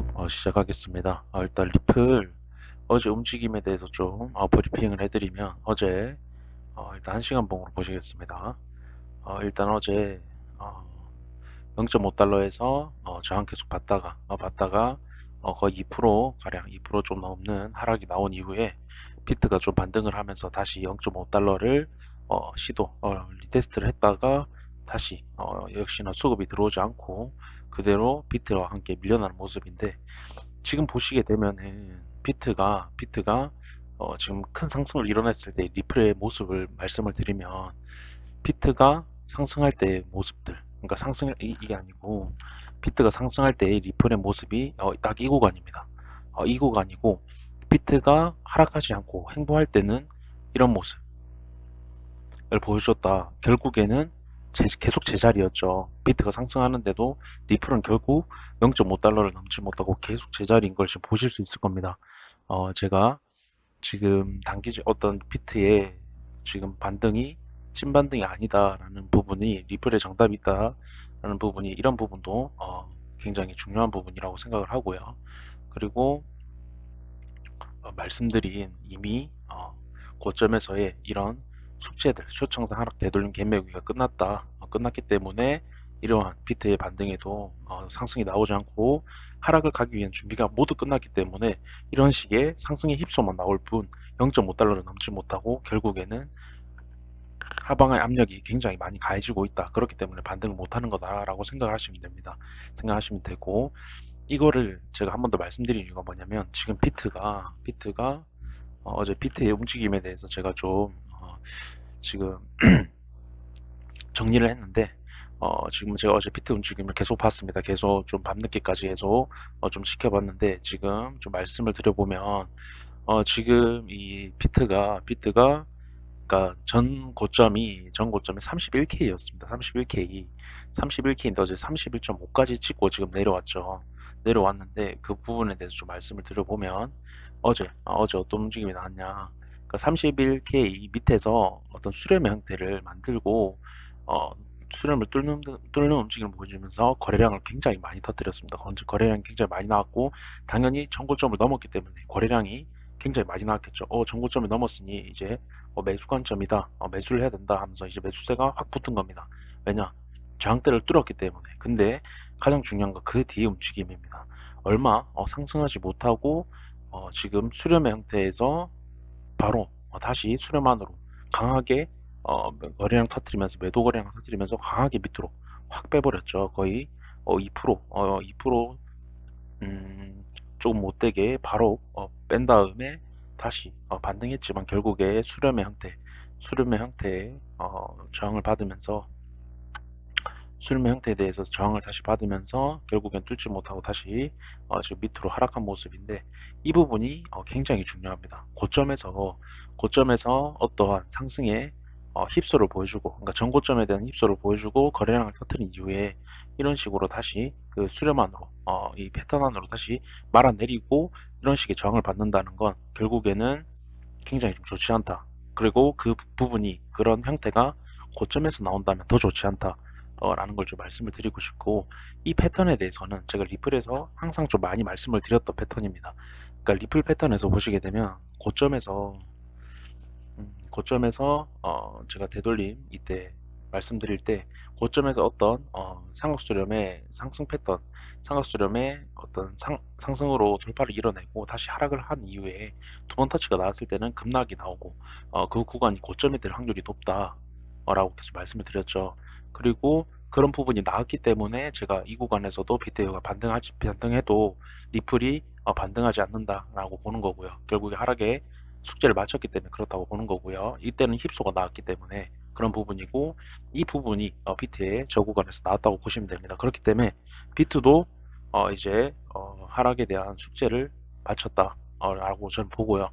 분석 시작하겠습니다. 일단 리플 어제 움직임에 대해서 좀 브리핑을 해드리면 어제 일단 1시간 봉으로 보시겠습니다. 일단 어제 0.5달러에서 저항 계속 받다가 거의 2% 가량 2%좀 넘는 하락이 나온 이후에 비트가 좀 반등을 하면서 다시 0.5달러를 시도 리테스트를 했다가 다시 역시나 수급이 들어오지 않고 그대로 비트와 함께 밀려나는 모습인데, 지금 보시게 되면은 비트가 지금 큰 상승을 이뤄냈을 때 리플의 모습을 말씀을 드리면, 비트가 상승할 때의 모습들, 그러니까 이게 아니고 비트가 상승할 때의 리플의 모습이 딱 이 구간입니다. 이 구간이고, 비트가 하락하지 않고 행보할 때는 이런 모습을 보여줬다. 결국에는 계속 제자리였죠. 비트가 상승하는데도 리플은 결국 0.5달러를 넘지 못하고 계속 제자리인 걸 지금 보실 수 있을 겁니다. 제가 지금 어떤 비트의 지금 반등이 찐반등이 아니다라는 부분이 리플의 정답이 있다라는 부분이, 이런 부분도 굉장히 중요한 부분이라고 생각을 하고요. 그리고 말씀드린 이미 고점에서의 이런 숙제들, 초청산 하락 되돌림 갭매기가 끝났기 때문에 이러한 비트의 반등에도 상승이 나오지 않고 하락을 가기 위한 준비가 모두 끝났기 때문에 이런 식의 상승의 힙소만 나올 뿐 0.5달러를 넘지 못하고 결국에는 하방의 압력이 굉장히 많이 가해지고 있다. 그렇기 때문에 반등을 못하는 거다라고 생각을 하시면 됩니다. 생각하시면 되고, 이거를 제가 한 번 더 말씀드린 이유가 뭐냐면, 지금 비트가 어제 비트의 움직임에 대해서 제가 좀 지금 정리를 했는데, 지금 제가 어제 비트 움직임을 계속 봤습니다. 계속 좀 밤늦게까지 계속 좀 지켜봤는데, 지금 좀 말씀을 드려보면 지금 이 비트가 그러니까 전 고점이 31K였습니다. 31K인데 어제 31.5까지 찍고 지금 내려왔죠. 내려왔는데 그 부분에 대해서 좀 말씀을 드려보면, 어제 어떤 움직임이 나왔냐? 그러니까 31K 밑에서 어떤 수렴의 형태를 만들고 어, 수렴을 뚫는 움직임을 보여주면서 거래량을 굉장히 많이 터뜨렸습니다. 거래량이 굉장히 많이 나왔고, 당연히 전고점을 넘었기 때문에 거래량이 굉장히 많이 나왔겠죠. 전고점이 넘었으니 이제 매수 관점이다, 매수를 해야 된다 하면서 이제 매수세가 확 붙은 겁니다. 왜냐? 저항대를 뚫었기 때문에. 근데 가장 중요한 건 그 뒤에 움직임입니다. 얼마 상승하지 못하고 지금 수렴의 형태에서 바로 다시 수렴안으로 강하게 거래량 터뜨리면서, 매도 거래량 터뜨리면서 강하게 밑으로 확 빼버렸죠. 거의 2% 조금 못되게 바로 뺀 다음에 다시 반등했지만 결국에 수렴의 형태의 저항을 받으면서, 수렴의 형태에 대해서 저항을 다시 받으면서 결국엔 뚫지 못하고 다시 지금 밑으로 하락한 모습인데, 이 부분이 굉장히 중요합니다. 고점에서 어떠한 상승의 힙소를 보여주고, 그러니까 전고점에 대한 힙소를 보여주고 거래량을 터뜨린 이후에 이런 식으로 다시 그 수렴안으로 이 패턴 안으로 다시 말아내리고 이런 식의 저항을 받는다는 건 결국에는 굉장히 좀 좋지 않다. 그리고 그 부분이, 그런 형태가 고점에서 나온다면 더 좋지 않다. 라는 걸 좀 말씀을 드리고 싶고, 이 패턴에 대해서는 제가 리플에서 항상 좀 많이 말씀을 드렸던 패턴입니다. 그러니까 리플 패턴에서 보시게 되면 제가 되돌림 이때 말씀드릴 때, 고점에서 어떤 삼각수렴의 상승 패턴, 삼각수렴의 어떤 상승으로 돌파를 이뤄내고 다시 하락을 한 이후에 두 번 터치가 나왔을 때는 급락이 나오고 그 구간이 고점이 될 확률이 높다 라고 계속 말씀을 드렸죠. 그리고 그런 부분이 나왔기 때문에 제가 이 구간에서도 비트가 반등해도 리플이 반등하지 않는다라고 보는 거고요. 결국에 하락에 숙제를 마쳤기 때문에 그렇다고 보는 거고요. 이때는 힙소가 나왔기 때문에 그런 부분이고, 이 부분이 비트의 저 구간에서 나왔다고 보시면 됩니다. 그렇기 때문에 비트도 이제 하락에 대한 숙제를 마쳤다 라고 저는 보고요.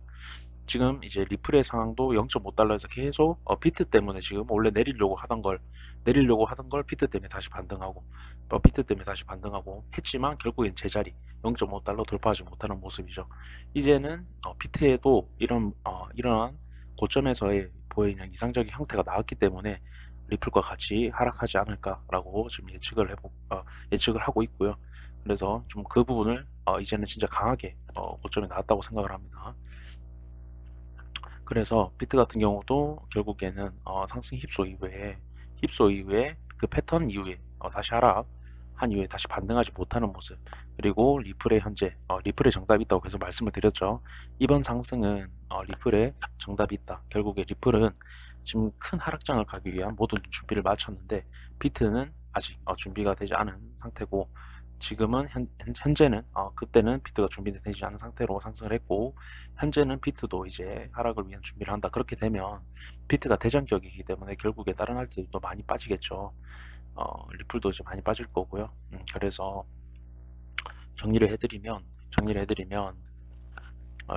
지금 이제 리플의 상황도 0.5달러에서 계속 비트 때문에 지금 원래 내리려고 하던 걸 비트 때문에 다시 반등하고, 비트 때문에 다시 반등하고 했지만 결국엔 제자리 0.5달러 돌파하지 못하는 모습이죠. 이제는 비트에도 이러한 고점에서의 보이는 이상적인 형태가 나왔기 때문에 리플과 같이 하락하지 않을까라고 지금 예측을 하고 있고요. 그래서 좀 그 부분을 이제는 진짜 강하게 고점이 나왔다고 생각을 합니다. 그래서 비트 같은 경우도 결국에는 상승 힙소 이후에 그 패턴 이후에 다시 하락 한 이후에 다시 반등하지 못하는 모습, 그리고 리플의 현재 리플의 정답이 있다고 계속 말씀을 드렸죠. 이번 상승은 리플의 정답이 있다. 결국에 리플은 지금 큰 하락장을 가기 위한 모든 준비를 마쳤는데 비트는 아직 준비가 되지 않은 상태고, 지금은 현재는 그때는 비트가 준비되지 않은 상태로 상승을 했고, 현재는 비트도 이제 하락을 위한 준비를 한다. 그렇게 되면 비트가 대장격이기 때문에 결국에 다른 알트들도 많이 빠지겠죠. 리플도 이제 많이 빠질 거고요. 그래서 정리를 해드리면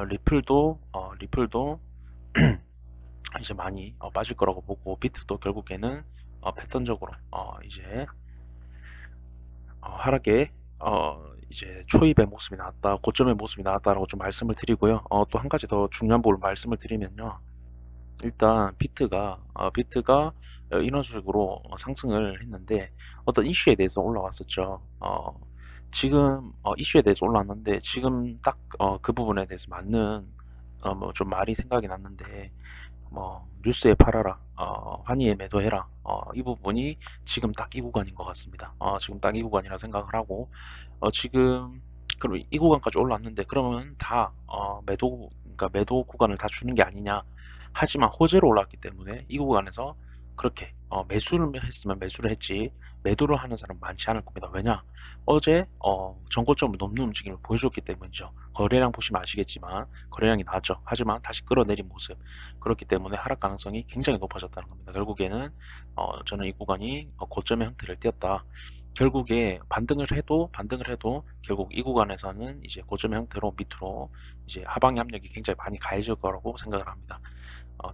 리플도 이제 많이 빠질 거라고 보고, 비트도 결국에는 패턴적으로 이제 하락의 이제 초입의 모습이 나왔다, 고점의 모습이 나왔다라고 좀 말씀을 드리고요. 또 한 가지 더 중요한 부분을 말씀을 드리면요. 일단 비트가 이런 식으로 상승을 했는데 어떤 이슈에 대해서 올라왔었죠. 지금 이슈에 대해서 올라왔는데 지금 딱 그 부분에 대해서 맞는 뭐 좀 말이 생각이 났는데, 뭐 뉴스에 팔아라, 환희에 매도해라, 이 부분이 지금 딱 이 구간인 것 같습니다. 지금 딱 이 구간이라 생각을 하고, 지금 그럼 이 구간까지 올랐는데 그러면 다 매도, 그러니까 매도 구간을 다 주는 게 아니냐. 하지만 호재로 올랐기 때문에 이 구간에서 그렇게 매수를 했으면 매수를 했지, 매도를 하는 사람 많지 않을 겁니다. 왜냐? 어제 전고점을 넘는 움직임을 보여줬기 때문이죠. 거래량 보시면 아시겠지만 거래량이 나왔죠. 하지만 다시 끌어내린 모습, 그렇기 때문에 하락 가능성이 굉장히 높아졌다는 겁니다. 결국에는 저는 이 구간이 고점의 형태를 띄었다. 결국에 반등을 해도 결국 이 구간에서는 이제 고점의 형태로 밑으로 이제 하방의 압력이 굉장히 많이 가해질 거라고 생각을 합니다.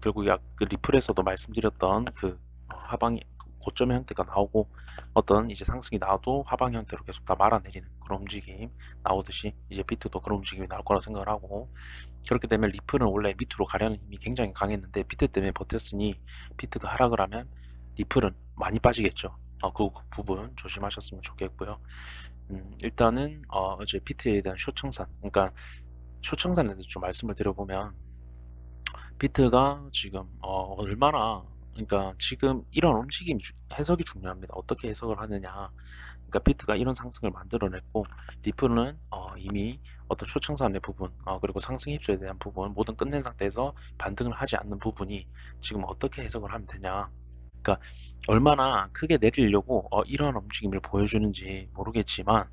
결국 그 리플에서도 말씀드렸던 그 하방이 고점의 형태가 나오고, 어떤 이제 상승이 나와도 하방 형태로 계속 다 말아내리는 그런 움직임 나오듯이 이제 비트도 그런 움직임이 나올 거라고 생각을 하고, 그렇게 되면 리플은 원래 밑으로 가려는 힘이 굉장히 강했는데 비트 때문에 버텼으니 비트가 하락을 하면 리플은 많이 빠지겠죠. 그 부분 조심하셨으면 좋겠고요. 일단은 어제 비트에 대한 쇼청산, 그러니까 쇼청산에 대해서 좀 말씀을 드려보면, 비트가 지금 얼마나, 그러니까 지금 이런 움직임 해석이 중요합니다. 어떻게 해석을 하느냐. 그러니까 비트가 이런 상승을 만들어냈고 리플은 이미 어떤 초청산의 부분, 그리고 상승 힙소에 대한 부분 모든 끝낸 상태에서 반등을 하지 않는 부분이 지금 어떻게 해석을 하면 되냐. 그러니까 얼마나 크게 내리려고 이런 움직임을 보여주는지 모르겠지만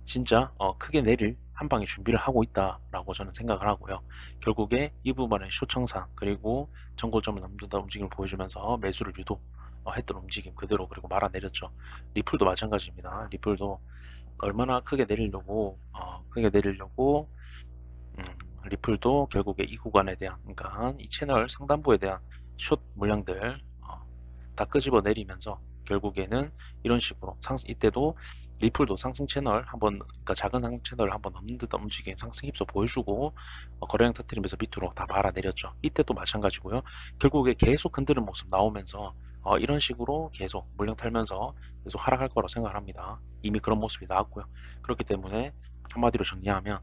진짜 크게 내릴 한 방에 준비를 하고 있다라고 저는 생각을 하고요. 결국에 이 부분의 쇼청산 그리고 전고점을 넘는다 움직임을 보여주면서 매수를 유도했던 움직임 그대로 그리고 말아내렸죠. 리플도 마찬가지입니다. 리플도 얼마나 크게 내리려고 음, 리플도 결국에 이 구간에 대한, 그러니까 이 채널 상단부에 대한 숏 물량들 다 끄집어 내리면서 결국에는 이런 식으로 이때도 리플도 상승 채널 한번, 그러니까 작은 상승 채널을 한번 넘는 듯한 움직임 상승 힙소 보여주고 거래량 터트리면서 밑으로 다 말아내렸죠. 이때도 마찬가지고요. 결국에 계속 흔드는 모습 나오면서 이런 식으로 계속 물량 탈면서 계속 하락할 거라고 생각을 합니다. 이미 그런 모습이 나왔고요. 그렇기 때문에 한마디로 정리하면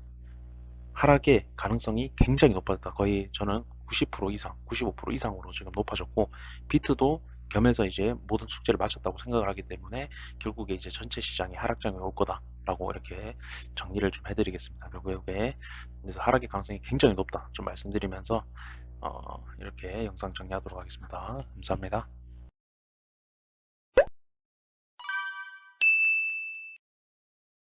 하락의 가능성이 굉장히 높아졌다. 거의 저는 90% 이상, 95% 이상으로 지금 높아졌고, 비트도 겸해서 이제 모든 숙제를 마쳤다고 생각을 하기 때문에 결국에 이제 전체 시장이 하락장에 올 거다라고 이렇게 정리를 좀 해드리겠습니다. 결국에 그래서 하락의 가능성이 굉장히 높다 좀 말씀드리면서 이렇게 영상 정리하도록 하겠습니다. 감사합니다.